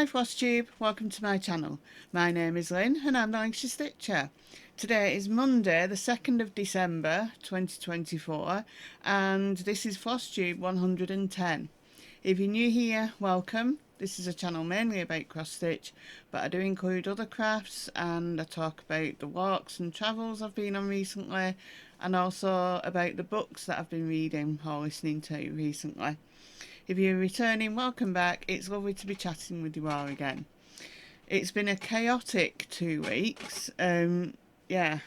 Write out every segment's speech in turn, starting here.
Hi FLOSSTUBE, welcome to my channel. My name is Lynn and I'm the Cheshirestitcher. Today is Monday the 2nd of December 2024 and this is FLOSSTUBE 110. If you're new here, welcome. This is a channel mainly about cross stitch, but I do include other crafts and I talk about the walks and travels I've been on recently and also about the books that I've been reading or listening to recently. If you're returning, welcome back. It's lovely to be chatting with you all again. It's been a chaotic 2 weeks. Yeah,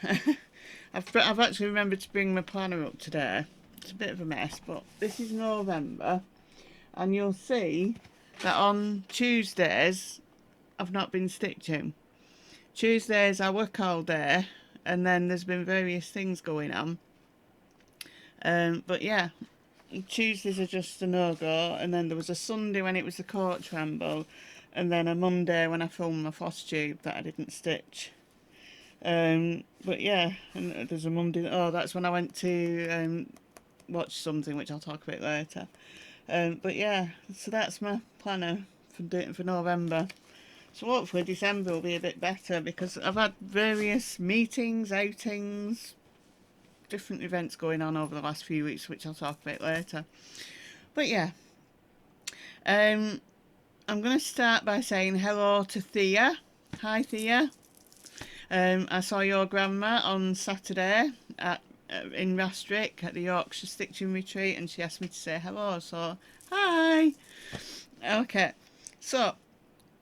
I've actually remembered to bring my planner up today. It's a bit of a mess, but this is November, and you'll see that on Tuesdays I've not been stitching. Tuesdays I work all day, and then there's been various things going on. But yeah. Tuesdays are just a no-go, and then there was a Sunday when it was the coach ramble, and then a Monday when I filmed my FLOSSTUBE that I didn't stitch. But yeah, and there's a Monday, oh that's when I went to watch something which I'll talk about later. But yeah, so that's my planner for November. So hopefully December will be a bit better because I've had various meetings, outings, different events going on over the last few weeks which I'll talk about later. But yeah, I'm going to start by saying hello to Thea. Hi Thea. I saw your grandma on Saturday in Rastrick at the Yorkshire Stitching Retreat and she asked me to say hello, so hi. Okay, so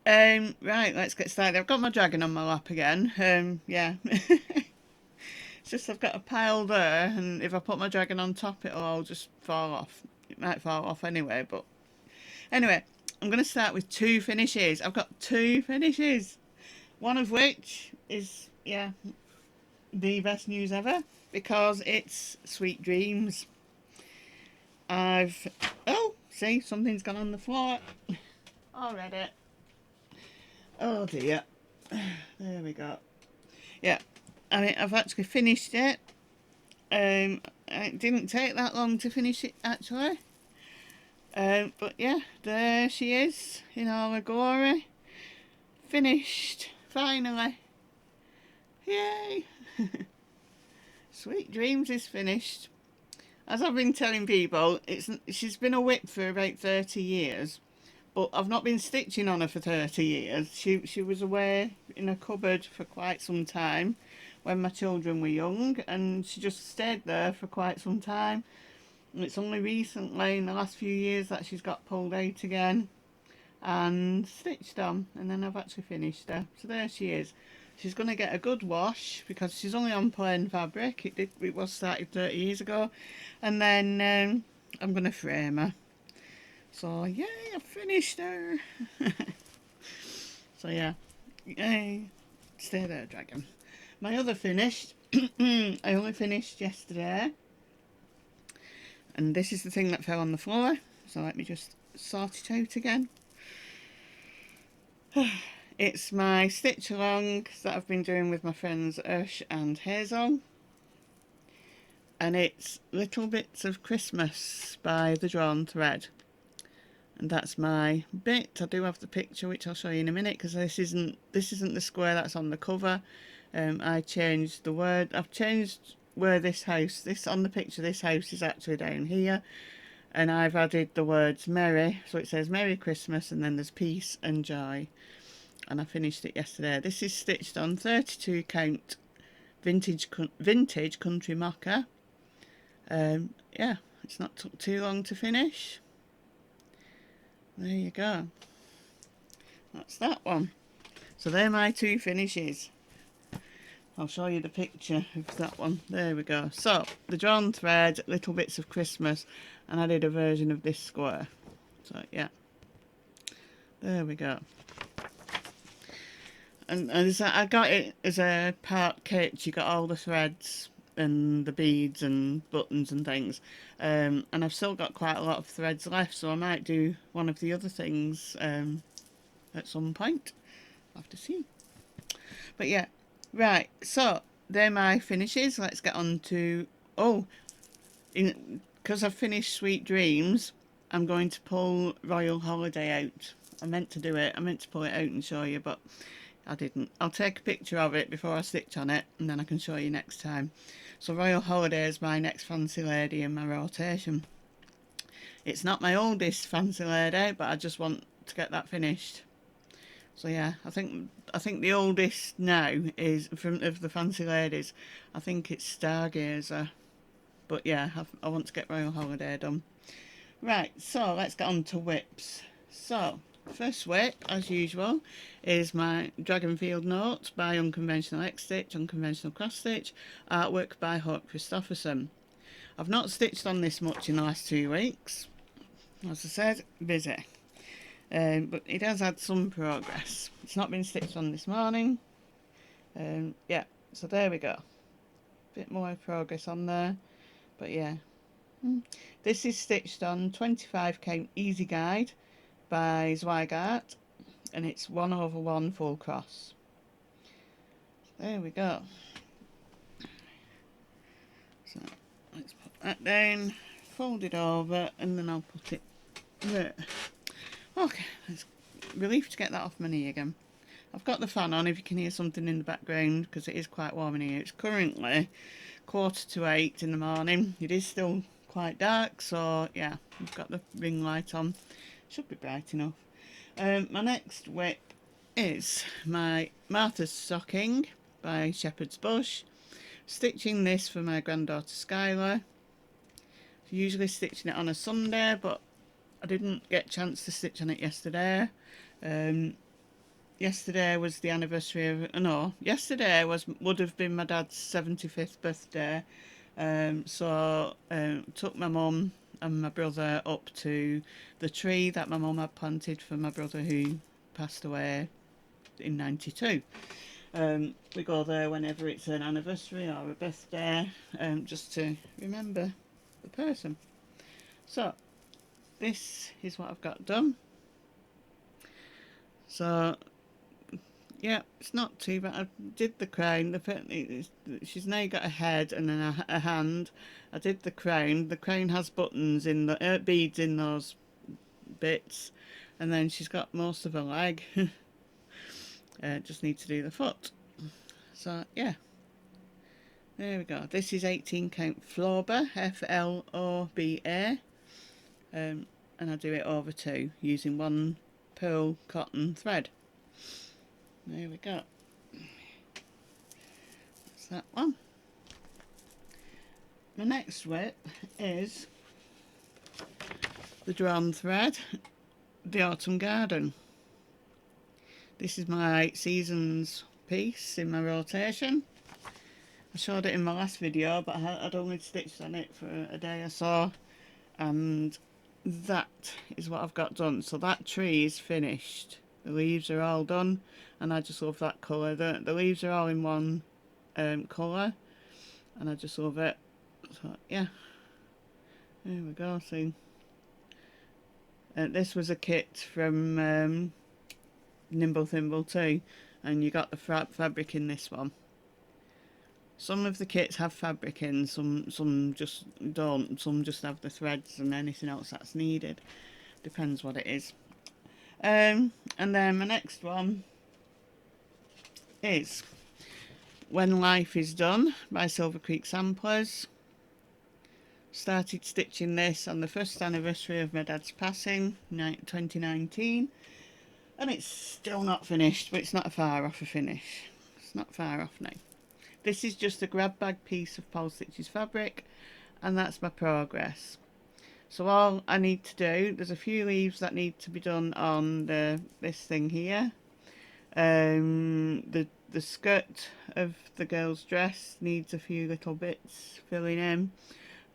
right, let's get started. I've got my dragon on my lap again. Yeah. It's just I've got a pile there, and if I put my dragon on top, it'll all just fall off. It might fall off anyway, but anyway, I'm going to start with 2 finishes. I've got 2 finishes, one of which is, yeah, the best news ever, because it's Sweet Dreams. Oh, see, something's gone on the floor already. Oh dear. There we go. Yeah. I mean, I've actually finished it. It didn't take that long to finish it, actually. But yeah, there she is in all her glory. Finished, finally. Yay! Sweet Dreams is finished. As I've been telling people, she's been a whip for about 30 years. But I've not been stitching on her for 30 years. She was away in a cupboard for quite some time when my children were young, and she just stayed there for quite some time. And it's only recently, in the last few years, that she's got pulled out again and stitched on, and then I've actually finished her. So there she is. She's going to get a good wash because she's only on plain fabric. It was started 30 years ago, and then I'm going to frame her. So yay, I finished her. So yeah, yay, stay there, dragon. My other finished, I only finished yesterday, and this is the thing that fell on the floor, so let me just sort it out again. It's my stitch alongs that I've been doing with my friends Ush and Hazel, and it's Little Bits of Christmas by The Drawn Thread. And that's my bit. I do have the picture which I'll show you in a minute because this isn't the square that's on the cover. I changed the word. I've changed where this house on the picture, this house is actually down here, and I've added the words Merry, so it says Merry Christmas and then there's peace and joy, and I finished it yesterday. This is stitched on 32 count vintage country mocha. Yeah, it's not took too long to finish. There you go. That's that one. So they're my 2 finishes. I'll show you the picture of that one. There we go. So, the Drawn Thread, Little Bits of Christmas, and I did a version of this square. So, yeah. There we go. And I got it as a part kit. You got all the threads and the beads and buttons and things. And I've still got quite a lot of threads left, so I might do one of the other things at some point. I'll have to see. But yeah. Right, so they're my finishes. Let's get on to, because I've finished Sweet Dreams, I'm going to pull Royal Holiday out I meant to do it. I meant to pull it out and show you, but I didn't. I'll take a picture of it before I stitch on it, and then I can show you next time. So Royal Holiday is my next fancy lady in my rotation. It's not my oldest fancy lady, but I just want to get that finished. So yeah, I think the oldest now is of the fancy ladies. I think it's Stargazer. But yeah, I want to get Royal Holiday done. Right, so let's get on to whips. So, first whip, as usual, is my Dragonfield Notes by UnconventionalXStitch, Unconventional Cross Stitch, artwork by Hope Christopherson. I've not stitched on this much in the last 2 weeks. As I said, busy. But it has had some progress. It's not been stitched on this morning. Yeah, so there we go. Bit more progress on there. But yeah. This is stitched on 25 count Easy Guide by Zweigart, and it's 1/1 full cross. There we go. So let's put that down, fold it over, and then I'll put it there. Okay, it's a relief to get that off my knee again. I've got the fan on if you can hear something in the background, because it is quite warm in here. It's currently 7:45 in the morning. It is still quite dark, so yeah, I've got the ring light on. Should be bright enough. My next whip is my Martha's Stocking by Shepherd's Bush. Stitching this for my granddaughter Skylar. Usually stitching it on a Sunday, but I didn't get a chance to stitch on it yesterday. Yesterday was the anniversary of, yesterday would have been my dad's 75th birthday. So took my mum and my brother up to the tree that my mum had planted for my brother who passed away in 92. We go there whenever it's an anniversary or a birthday, just to remember the person. So this is what I've got done. So yeah, it's not too bad. I did the crown. She's now got a head and then a hand. I did the crown. The crown has buttons in the beads in those bits, and then she's got most of her leg. Just need to do the foot. So yeah, there we go. This is 18 count Floba, Floba, and I do it over 2 using 1 pearl cotton thread. There we go. That's that one. My next whip is the drawn thread, the Autumn Garden. This is my seasons piece in my rotation. I showed it in my last video, but I'd only stitched on it for a day or so, and that is what I've got done. So that tree is finished. The leaves are all done, and I just love that colour. The leaves are all in one colour, and I just love it. So yeah, there we go. See, this was a kit from Nimble Thimble too, and you got the fabric in this one. Some of the kits have fabric in, some just don't. Some just have the threads and anything else that's needed. Depends what it is. And then my next one is When Life Is Done by Silver Creek Samplers. Started stitching this on the 1st anniversary of my dad's passing, 2019, and it's still not finished, but it's not far off a finish. It's not far off now. This is just a grab bag piece of Paul Stitch's fabric, and that's my progress. So all I need to do, there's a few leaves that need to be done on this thing here. The skirt of the girl's dress needs a few little bits filling in.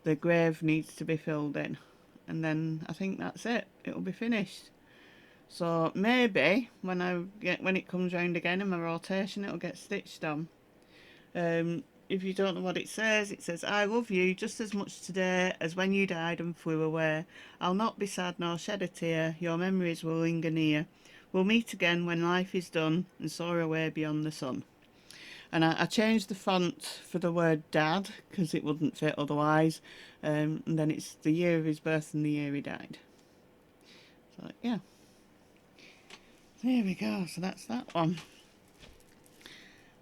The grave needs to be filled in, and then I think that's it. It'll be finished. So maybe when it comes round again in my rotation, it'll get stitched on. If you don't know what it says, I love you just as much today as when you died and flew away. I'll not be sad nor shed a tear, your memories will linger near. We'll meet again when life is done and soar away beyond the sun. And I changed the font for the word dad because it wouldn't fit otherwise. And then it's the year of his birth and the year he died. So yeah. There we go, so that's that one.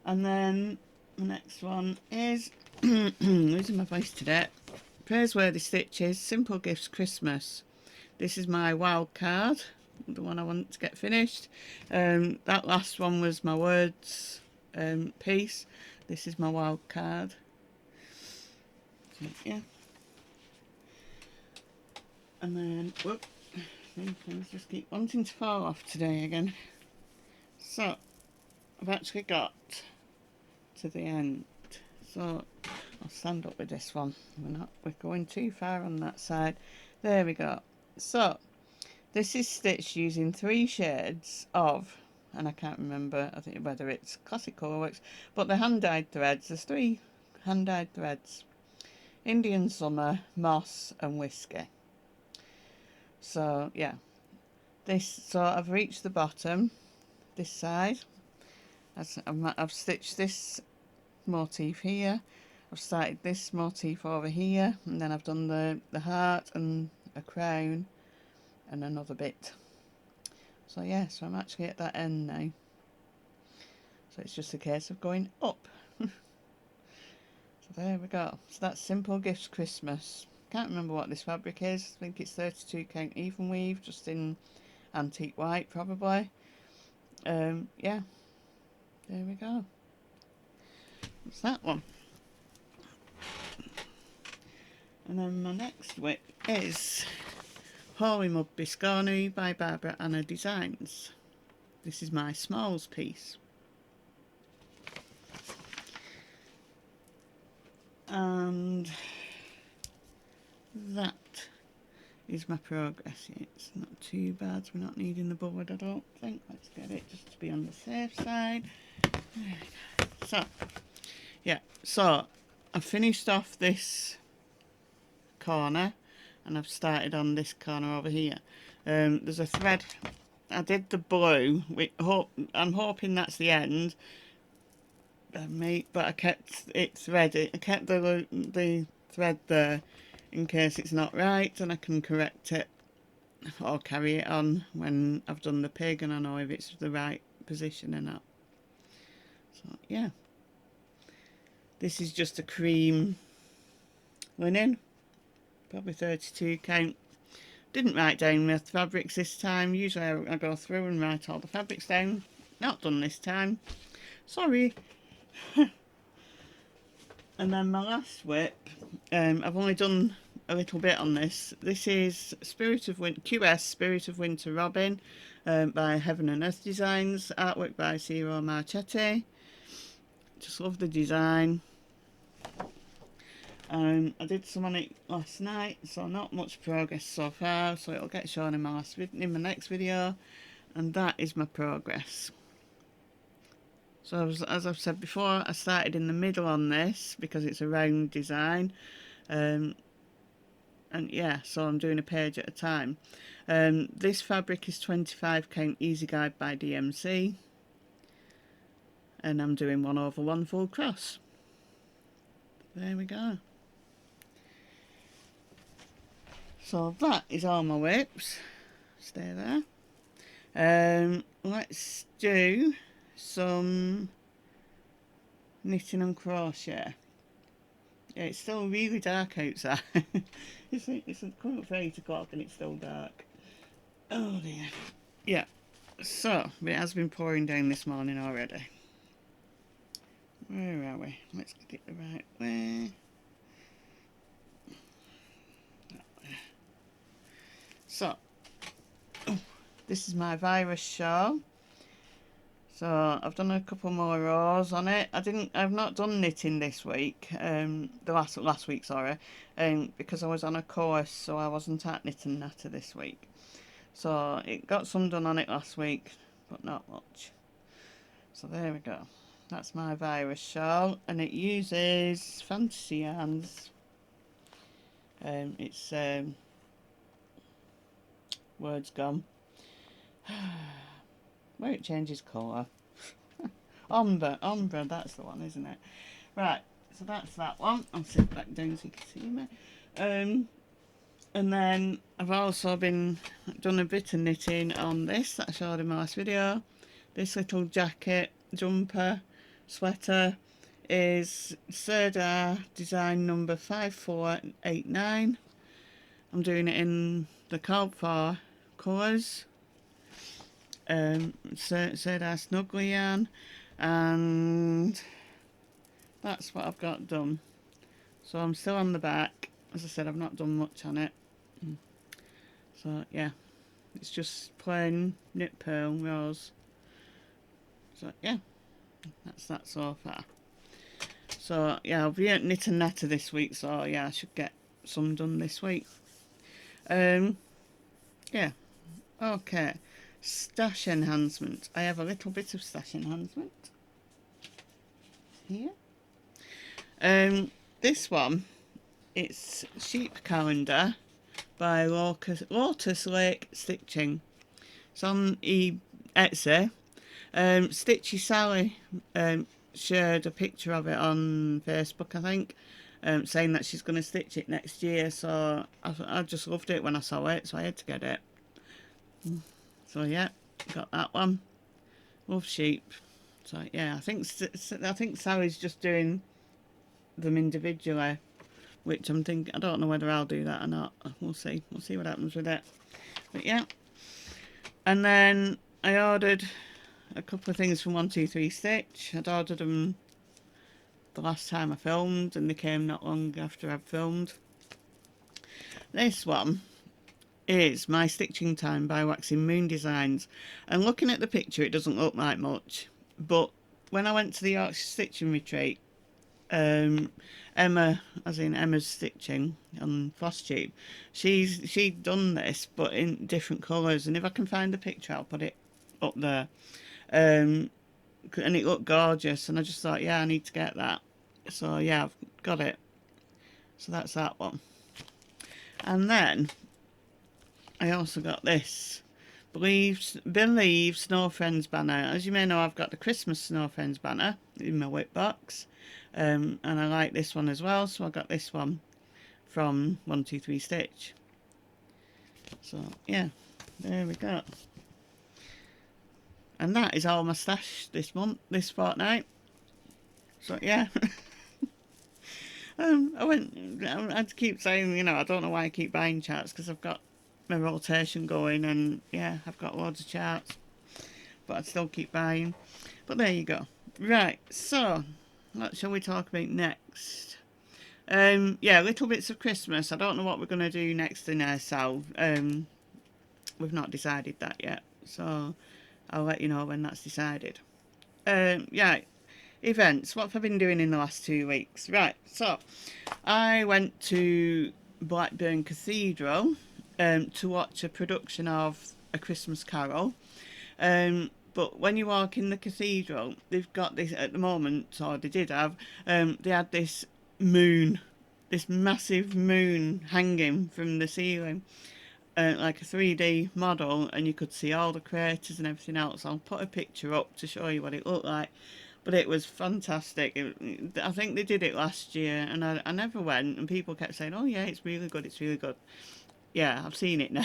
And then the next one is losing my voice today. Praiseworthy Stitches, Simple Gifts Christmas. This is my wild card, the one I want to get finished. That last one was my words piece. This is my wild card. So, yeah. And then, whoop, things just keep wanting to fall off today again. So, I've actually got to the end. So, I'll stand up with this one. We're going too far on that side. There we go. So, this is stitched using 3 shades of, and I can't remember, I think whether it's Classic Colourworks, but the hand-dyed threads. There's 3 hand-dyed threads. Indian Summer, Moss and Whiskey. So yeah, so I've reached the bottom, this side. I've stitched this motif here, I've started this motif over here, and then I've done the heart and a crown and another bit. So yeah, so I'm actually at that end now. So it's just a case of going up. So there we go. So that's Simple Gifts Christmas. Can't remember what this fabric is. I think it's 32 count even weave, just in antique white probably. Yeah, there we go. That's that one. And then my next whip is Holy Mud Biscornu by Barbara Anna Designs. This is my smalls piece. And that is my progress. It's not too bad. We're not needing the board, I don't think. Let's get it just to be on the safe side. There we go. So, yeah, so I've finished off this corner and I've started on this corner over here. There's a thread. I did the blue. I'm hoping that's the end. But I kept it threaded. I kept the thread there in case it's not right, and I can correct it or carry it on when I've done the pig and I know if it's the right position or not. So yeah, this is just a cream linen, probably 32 count. Didn't write down my fabrics this time. Usually I go through and write all the fabrics down. Not done this time. Sorry. And then my last whip, I've only done a little bit on this. This is Spirit of Winter, QS Spirit of Winter Robin by Heaven and Earth Designs, artwork by Ciro Marchetti. Just love the design. I did some on it last night, so not much progress so far, so it'll get shown in my next video, and that is my progress. So as I've said before, I started in the middle on this because it's a round design, and yeah, so I'm doing a page at a time. This fabric is 25 count Easy Guide by DMC, and I'm doing 1/1 full cross. There we go. So that is all my whips. Stay there. Let's do some knitting and crochet. Yeah, it's still really dark outside. it's coming up for 8 o'clock and it's still dark. Oh dear. Yeah, so it has been pouring down this morning already. Where are we? Let's get it the right way. So, this is my virus shawl. So I've done a couple more rows on it. I've not done knitting this week. The last week, sorry, because I was on a course, so I wasn't at Knit and Natter this week. So it got some done on it last week, but not much. So there we go. That's my virus shawl, and it uses fantasy yarns. It's words gone. Where it changes colour. Ombre, that's the one, isn't it? Right, so that's that one. I'll sit back down so you can see me. And And then I've also done a bit of knitting on this that I showed in my last video. This little jacket, jumper, sweater is Sirdar design number 5489. I'm doing it in the Cold 4 colours. Sirdar Snuggly yarn, and that's what I've got done. So I'm still on the back. As I said, I've not done much on it. So yeah, it's just plain knit pearl rose. So yeah, that's that so far. So yeah, I'll be at knit and natter this week, so yeah, I should get some done this week. Yeah, okay. Stash enhancement. I have a little bit of stash enhancement here. This one, it's Sheep Calendar by Lotus Lake Stitching. It's on Etsy. Stitchy Sally shared a picture of it on Facebook, I think, saying that she's going to stitch it next year. So I just loved it when I saw it, so I had to get it. So yeah, got that one. Love sheep. So yeah, I think Sally's just doing them individually, which I'm thinking, I don't know whether I'll do that or not. We'll see. We'll see what happens with it. But yeah. And then I ordered a couple of things from 123Stitch. I'd ordered them the last time I filmed, and they came not long after I'd filmed. This one is My Stitching Time by Waxing Moon Designs, and looking at the picture it doesn't look like much, but when I went to the Yorkshire Stitching Retreat, Emma, as in Emma's Stitching on Flosstube, she'd done this but in different colours, and if I can find the picture I'll put it up there. And it looked gorgeous, and I just thought, yeah, I need to get that. So yeah, I've got it. So that's that one. And then I also got this Believe Snow Friends banner. As you may know, I've got the Christmas Snow Friends banner in my whip box, and I like this one as well, so I got this one from 123Stitch. So yeah, there we go. And that is all my stash this fortnight. So yeah. I keep saying, you know, I don't know why I keep buying charts, because I've got my rotation going, and yeah, I've got loads of charts, but I still keep buying. But there you go. Right, so what shall we talk about next? Yeah, little bits of Christmas. I don't know what we're going to do next in our cell. We've not decided that yet, so I'll let you know when that's decided. Yeah, events. What have I been doing in the last 2 weeks? Right, so I went to Blackburn Cathedral to watch a production of A Christmas Carol. But when you walk in the cathedral, they've got this at the moment, or they did have, they had this moon, this massive moon hanging from the ceiling, like a 3D model, and you could see all the craters and everything else. I'll put a picture up to show you what it looked like. But it was fantastic. I think they did it last year, and I never went, and people kept saying, oh yeah, it's really good, it's really good. Yeah, I've seen it now.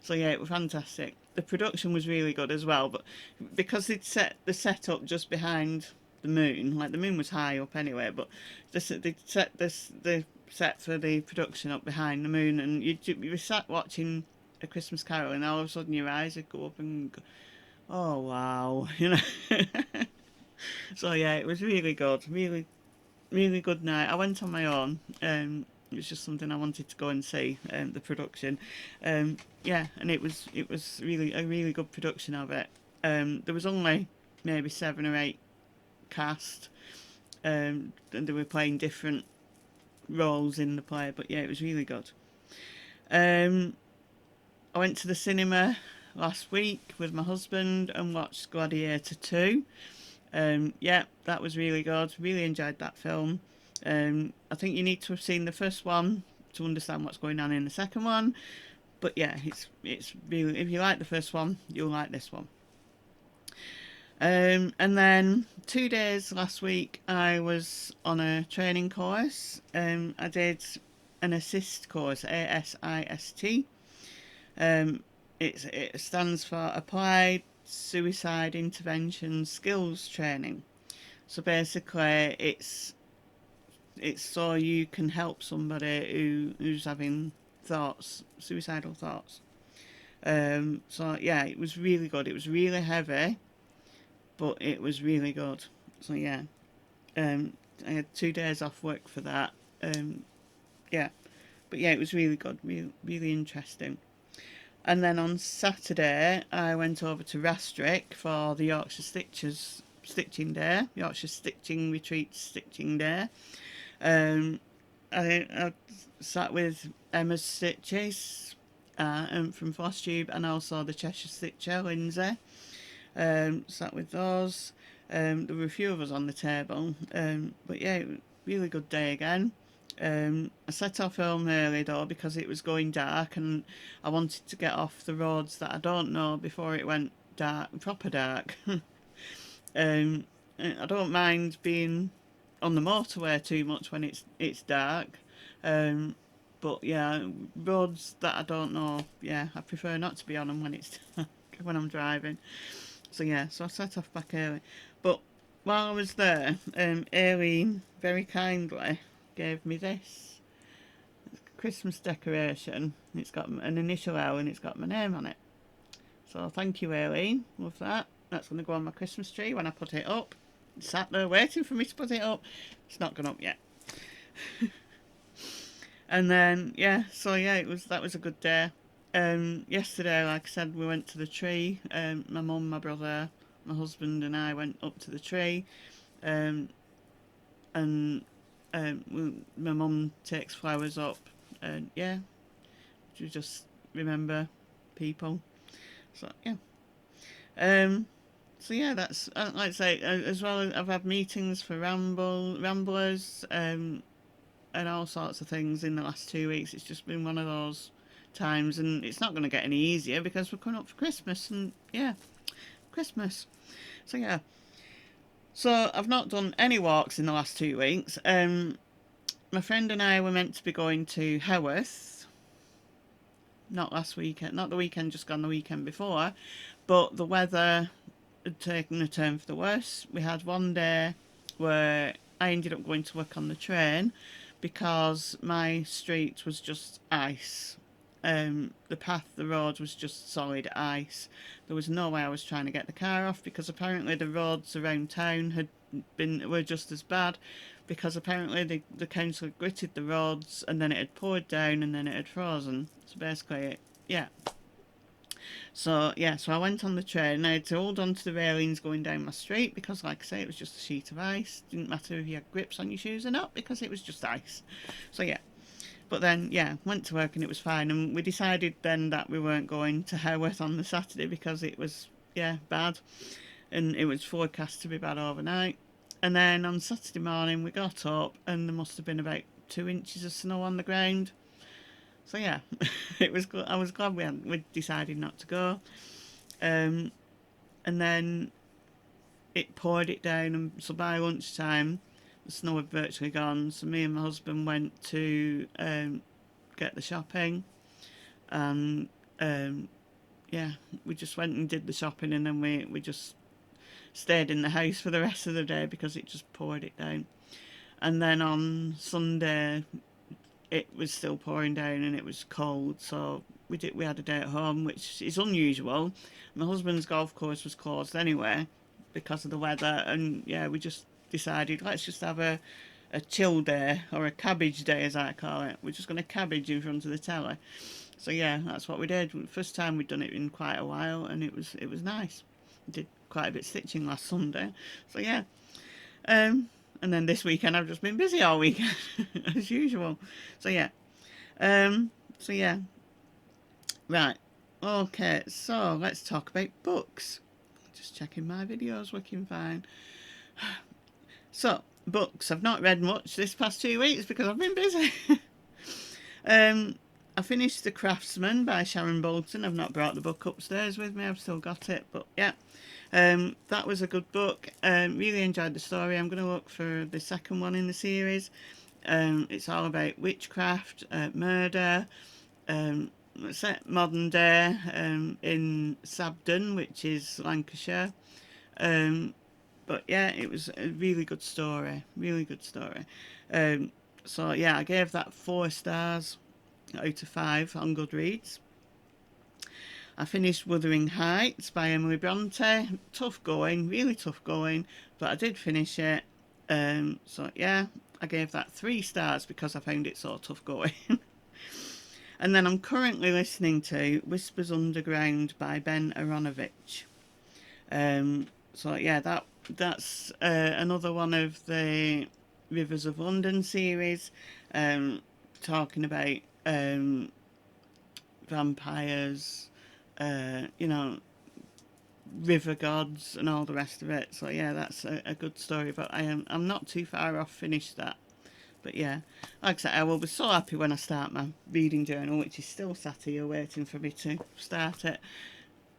So yeah, it was fantastic. The production was really good as well, but because they'd set the setup just behind the moon, like the moon was high up anyway, but they'd set the set for the production up behind the moon, and you were sat watching A Christmas Carol, and all of a sudden your eyes would go up and go, oh wow, you know. So yeah, it was really good, really good night. I went on my own. It was just something I wanted to go and see, the production. Yeah, and it was really a really good production of it. There was only maybe 7 or 8 cast, and they were playing different roles in the play, but yeah, it was really good. I went to the cinema last week with my husband and watched Gladiator 2. Yeah, that was really good. Really enjoyed that film. I think you need to have seen the first one to understand what's going on in the second one. But yeah, it's really, if you like the first one, you'll like this one. And then 2 days last week I was on a training course. I did an assist course, ASIST. It stands for Applied Suicide Intervention Skills Training. So basically it's so you can help somebody who's having thoughts, suicidal thoughts. So yeah, it was really good. It was really heavy, but it was really good. So yeah, I had 2 days off work for that. Yeah, but yeah, it was really good, really, really interesting. And then on Saturday, I went over to Rastrick for the Yorkshire Stitchers Stitching Day, Yorkshire Stitching Retreat Stitching Day. I sat with Emma's Stitches from Flosstube, and also the Cheshirestitcher, Lindsay. Sat with those. There were a few of us on the table. But yeah, really good day again. I set off home early though because it was going dark and I wanted to get off the roads that I don't know before it went dark, proper dark. I don't mind being on the motorway too much when it's dark. But yeah, roads that I don't know, yeah, I prefer not to be on them when it's dark, when I'm driving. So yeah, so I set off back early. But while I was there, Aileen very kindly gave me this Christmas decoration. It's got an initial L and it's got my name on it. So thank you, Aileen. Love that. That's going to go on my Christmas tree when I put it up. It's sat there waiting for me to put it up. It's not gone up yet. And then yeah, so yeah, that was a good day. Yesterday, like I said, we went to the tree. My mum, my brother, my husband and I went up to the tree. And my mum takes flowers up. And yeah, you just remember people. So yeah. So yeah, that's like I say, as well as I've had meetings for ramblers, and all sorts of things in the last 2 weeks. It's just been one of those times, and it's not going to get any easier because we're coming up for Christmas, and yeah, Christmas. So yeah, so I've not done any walks in the last 2 weeks. My friend and I were meant to be going to Haworth, not last weekend, not the weekend just gone, the weekend before, but the weather had taken a turn for the worse. We had one day where I ended up going to work on the train because my street was just ice. The road was just solid ice. There was no way I was trying to get the car off because apparently the roads around town were just as bad, because apparently the council had gritted the roads and then it had poured down and then it had frozen. So basically, yeah. So yeah, so I went on the train and I had to hold on to the railings going down my street because, like I say, it was just a sheet of ice. Didn't matter if you had grips on your shoes or not because it was just ice. So yeah. But then, yeah, went to work and it was fine. And we decided then that we weren't going to Haworth on the Saturday because it was, yeah, bad. And it was forecast to be bad overnight. And then on Saturday morning we got up and there must have been about 2 inches of snow on the ground. So yeah, it was. I was glad we decided not to go. And then it poured it down, and so by lunchtime the snow had virtually gone. So me and my husband went to get the shopping, and yeah, we just went and did the shopping, and then we just stayed in the house for the rest of the day because it just poured it down. And then on Sunday it was still pouring down and it was cold, so we had a day at home, which is unusual. My husband's golf course was closed anyway because of the weather, and yeah, we just decided let's just have a chill day, or a cabbage day as I call it. We're just going to cabbage in front of the telly. So yeah, that's what we did. First time we'd done it in quite a while, and it was nice. We did quite a bit of stitching last Sunday, so yeah. And then this weekend I've just been busy all weekend as usual. So yeah. So yeah. Right. Okay, so let's talk about books. Just checking my videos, working fine. So, books. I've not read much this past 2 weeks because I've been busy. I finished The Craftsman by Sharon Bolton. I've not brought the book upstairs with me. I've still got it, but yeah. That was a good book. Really enjoyed the story. I'm going to look for the second one in the series. It's all about witchcraft, murder, set modern day, in Sabden, which is Lancashire. But yeah, it was a really good story, really good story. So yeah, I gave that 4 stars out of 5 on Goodreads. I finished Wuthering Heights by Emily Bronte. Tough going, really tough going, but I did finish it. So yeah, I gave that 3 stars because I found it so tough going. And then I'm currently listening to Whispers Underground by Ben Aaronovitch. So yeah, that's another one of the Rivers of London series, talking about vampires, you know, river gods and all the rest of it. So yeah, that's a good story. But I'm not too far off finished that. But yeah, like I said, I will be so happy when I start my reading journal, which is still sat here waiting for me to start it.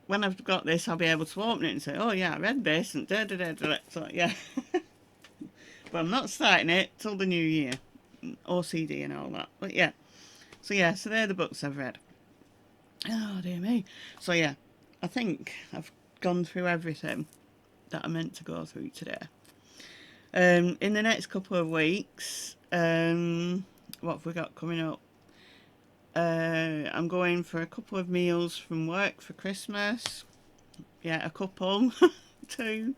When I've got this, I'll be able to open it and say, oh yeah, I read this and da da da da. So yeah. But I'm not starting it till the new year. OCD and all that. But yeah. So yeah, so they're the books I've read. Oh dear me. So yeah, I think I've gone through everything that I meant to go through today. In the next couple of weeks, what have we got coming up? I'm going for a couple of meals from work for Christmas. Yeah, a couple. 2.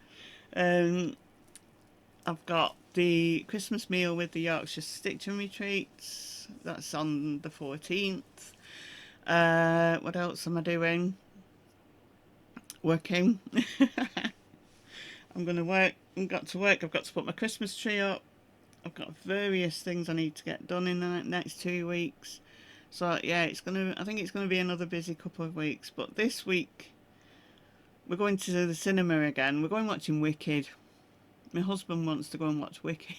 I've got the Christmas meal with the Yorkshire Stitching Retreats. That's on the 14th. What else am I doing? Working. I'm going to work. I've got to work. I've got to put my Christmas tree up. I've got various things I need to get done in the next 2 weeks. So yeah, I think it's gonna be another busy couple of weeks. But this week we're going to the cinema again. We're going watching Wicked. My husband wants to go and watch Wicked.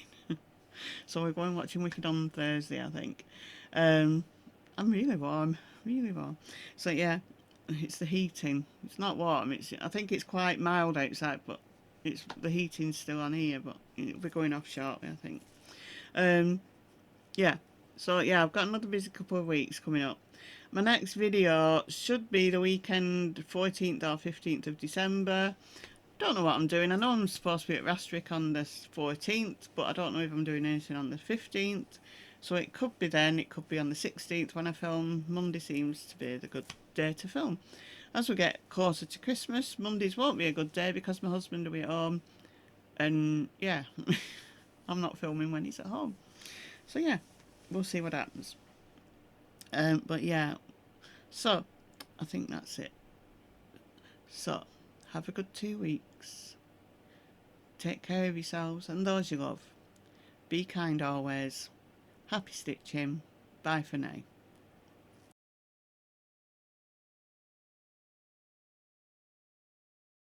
So we're going watching Wicked on Thursday, I think. I'm really warm, really warm. So yeah, it's the heating. It's not warm. I think it's quite mild outside, but the heating's still on here. But it'll be going off shortly, I think. Yeah. So yeah, I've got another busy couple of weeks coming up. My next video should be the weekend, 14th or 15th of December. Don't know what I'm doing. I know I'm supposed to be at Rastrick on the 14th, but I don't know if I'm doing anything on the 15th. So it could be then, it could be on the 16th when I film. Monday seems to be the good day to film. As we get closer to Christmas, Mondays won't be a good day because my husband will be at home. And yeah, I'm not filming when he's at home. So yeah, we'll see what happens. But yeah, so I think that's it. So have a good 2 weeks. Take care of yourselves and those you love. Be kind always. Happy stitching. Bye for now.